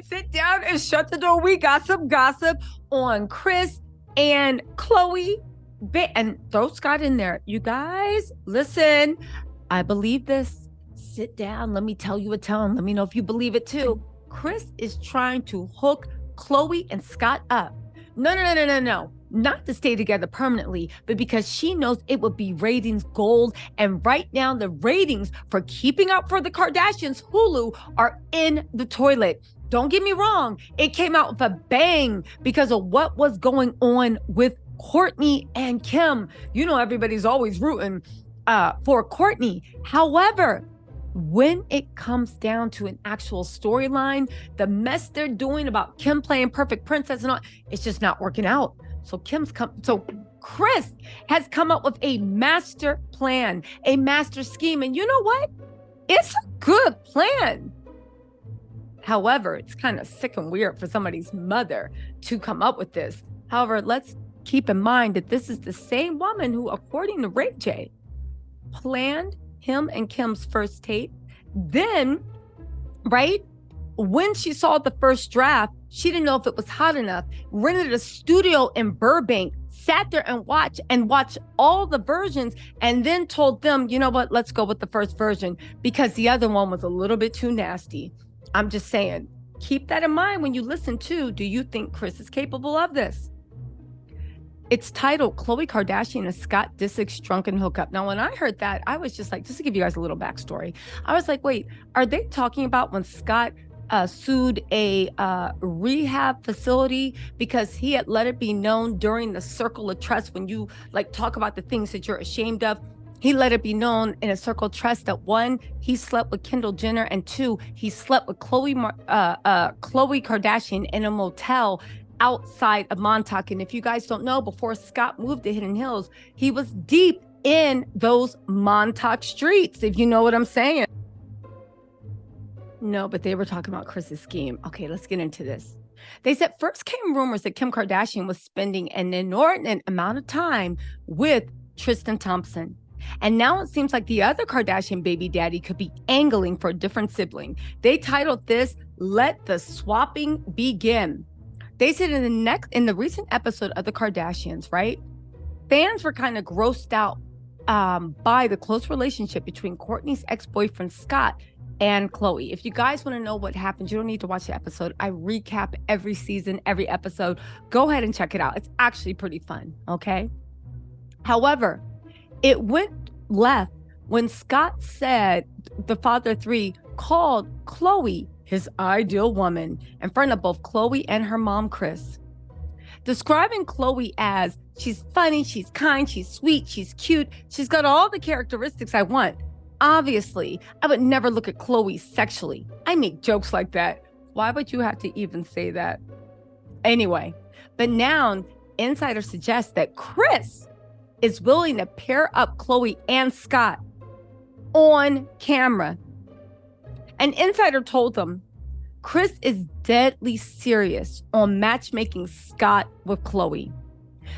sit down and shut the door. We got some gossip on Kris and Khloe. And throw Scott in there. You guys, listen. I believe this. Sit down. Let me tell you a tell. Let me know if you believe it too. Kris is trying to hook Khloe and Scott up. No. Not to stay together permanently, but because she knows it would be ratings gold. And right now, the ratings for Keeping Up for the Kardashians, Hulu, are in the toilet. Don't get me wrong. It came out with a bang because of what was going on with Kourtney and Kim. You know, everybody's always rooting for Kourtney. However, when it comes down to an actual storyline, the mess they're doing about Kim playing perfect princess and all, it's just not working out. So Kris has come up with a master plan, a master scheme. And you know what? It's a good plan. However, it's kind of sick and weird for somebody's mother to come up with this. However, let's keep in mind that this is the same woman who, according to Ray J, planned him and Kim's first tape. Then, right, when she saw the first draft, she didn't know if it was hot enough, rented a studio in Burbank, sat there and watched all the versions, and then told them, you know what, let's go with the first version because the other one was a little bit too nasty. I'm just saying, keep that in mind when you listen to, do you think Kris is capable of this? It's titled Khloe Kardashian and Scott Disick's Drunken Hookup. Now, when I heard that, I was just like, just to give you guys a little backstory, I was like, wait, are they talking about when Scott sued a rehab facility because he had let it be known during the circle of trust, when you like talk about the things that you're ashamed of, he let it be known in a circle of trust that one, he slept with Kendall Jenner, and two, he slept with Khloe Kardashian in a motel outside of Montauk. And if you guys don't know, before Scott moved to Hidden Hills, he was deep in those Montauk streets, if you know what I'm saying. No, but they were talking about Kris's scheme. Okay, let's get into this. They said first came rumors that Kim Kardashian was spending an inordinate amount of time with Tristan Thompson. And now it seems like the other Kardashian baby daddy could be angling for a different sibling. They titled this, Let the Swapping Begin. They said in the recent episode of the Kardashians, right? Fans were kind of grossed out by the close relationship between Kourtney's ex-boyfriend Scott and Khloe. If you guys want to know what happened, you don't need to watch the episode. I recap every season, every episode. Go ahead and check it out. It's actually pretty fun, okay? However, it went left when Scott said the father of three called Khloe his ideal woman in front of both Khloe and her mom, Kris. Describing Khloe as, she's funny, she's kind, she's sweet, she's cute, she's got all the characteristics I want. Obviously, I would never look at Khloe sexually. I make jokes like that. Why would you have to even say that? Anyway, but now insiders suggest that Kris is willing to pair up Khloe and Scott on camera. An insider told them Kris is deadly serious on matchmaking Scott with Khloe.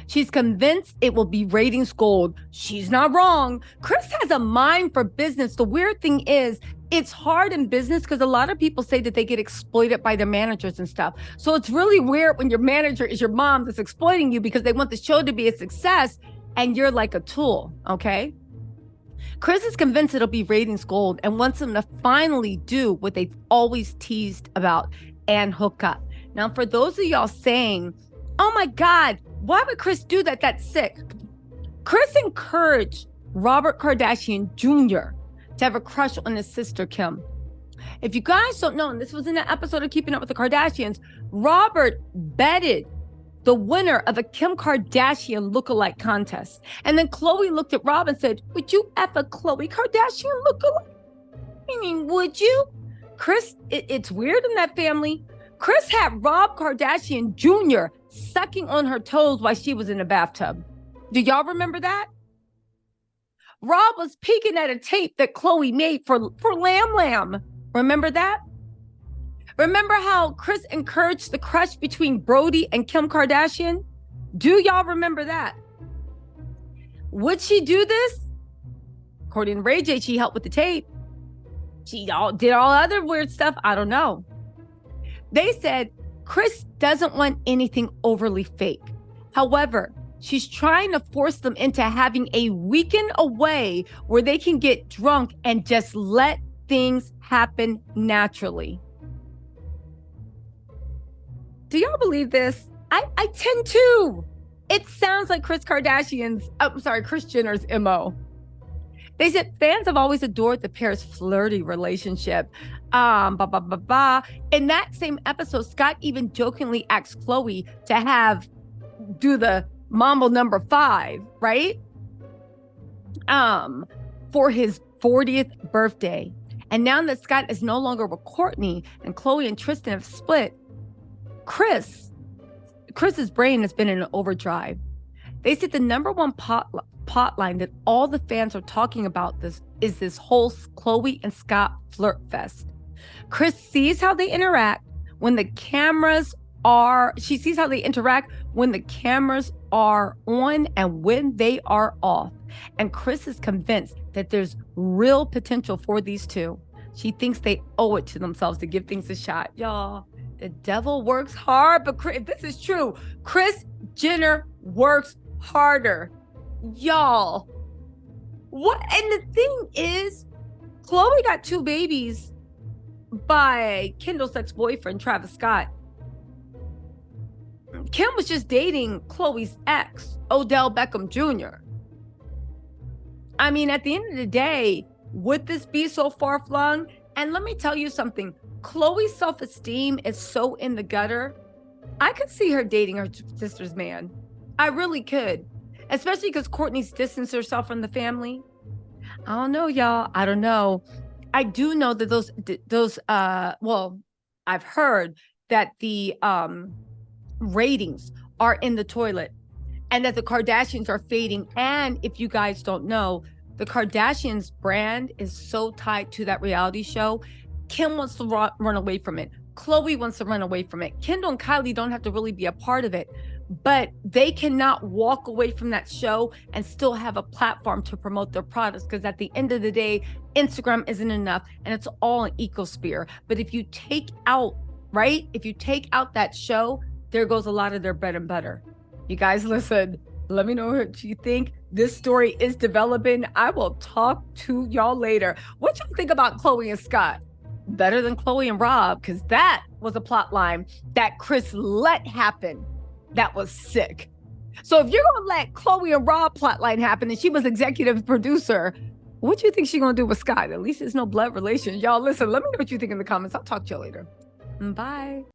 She's convinced it will be ratings gold. She's not wrong. Kris has a mind for business. The weird thing is, it's hard in business because a lot of people say that they get exploited by their managers and stuff. So it's really weird when your manager is your mom that's exploiting you because they want the show to be a success and you're like a tool, okay? Kris is convinced it'll be ratings gold and wants them to finally do what they've always teased about and hook up. Now, for those of y'all saying, oh my God, why would Kris do that? That's sick. Kris encouraged Robert Kardashian Jr. to have a crush on his sister, Kim. If you guys don't know, and this was in an episode of Keeping Up with the Kardashians, Robert betted the winner of a Kim Kardashian lookalike contest. And then Khloe looked at Rob and said, would you F a Khloe Kardashian lookalike? I mean, would you? Kris, it's weird in that family. Kris had Rob Kardashian Jr. sucking on her toes while she was in the bathtub. Do y'all remember that? Rob was peeking at a tape that Khloe made for Lam Lam. Remember that? Remember how Kris encouraged the crush between Brody and Kim Kardashian? Do y'all remember that? Would she do this? According to Ray J, she helped with the tape. She did all other weird stuff. I don't know. They said Kris doesn't want anything overly fake. However, she's trying to force them into having a weekend away where they can get drunk and just let things happen naturally. Do y'all believe this? I tend to. It sounds like Kris Jenner's MO. They said fans have always adored the pair's flirty relationship. In that same episode, Scott even jokingly asked Khloe to do the Mambo number 5, right? For his 40th birthday. And now that Scott is no longer with Kourtney and Khloe and Tristan have split, Chris's brain has been in an overdrive. They said the number one plotline that all the fans are talking about is this whole Khloe and Scott flirt fest. Kris sees how they interact when the cameras are on and when they are off. And Kris is convinced that there's real potential for these two. She thinks they owe it to themselves to give things a shot. Y'all, the devil works hard, but if this is true, Kris Jenner works harder. Y'all, what? And the thing is, Khloe got 2 babies by Kendall's ex-boyfriend, Travis Scott. Kim was just dating Khloe's ex, Odell Beckham Jr. I mean, at the end of the day, would this be so far-flung? And let me tell you something. Khloe's self-esteem is so in the gutter. I could see her dating her sister's man. I really could. Especially because Kourtney's distanced herself from the family. I don't know, y'all. I don't know. I do know that I've heard that the ratings are in the toilet and that the Kardashians are fading. And if you guys don't know, the Kardashians brand is so tied to that reality show. Kim wants to run away from it. Khloe wants to run away from it. Kendall and Kylie don't have to really be a part of it, but they cannot walk away from that show and still have a platform to promote their products, because at the end of the day, Instagram isn't enough and it's all an ecosphere. But if you take out that show, there goes a lot of their bread and butter. You guys, listen, let me know what you think. This story is developing. I will talk to y'all later. What y'all think about Khloe and Scott? Better than Khloe and Rob, because that was a plot line that Kris let happen. That was sick. So if you're going to let Khloe and Rob plotline happen and she was executive producer, what do you think she's going to do with Scott? At least there's no blood relation. Y'all, listen, let me know what you think in the comments. I'll talk to you later. Bye.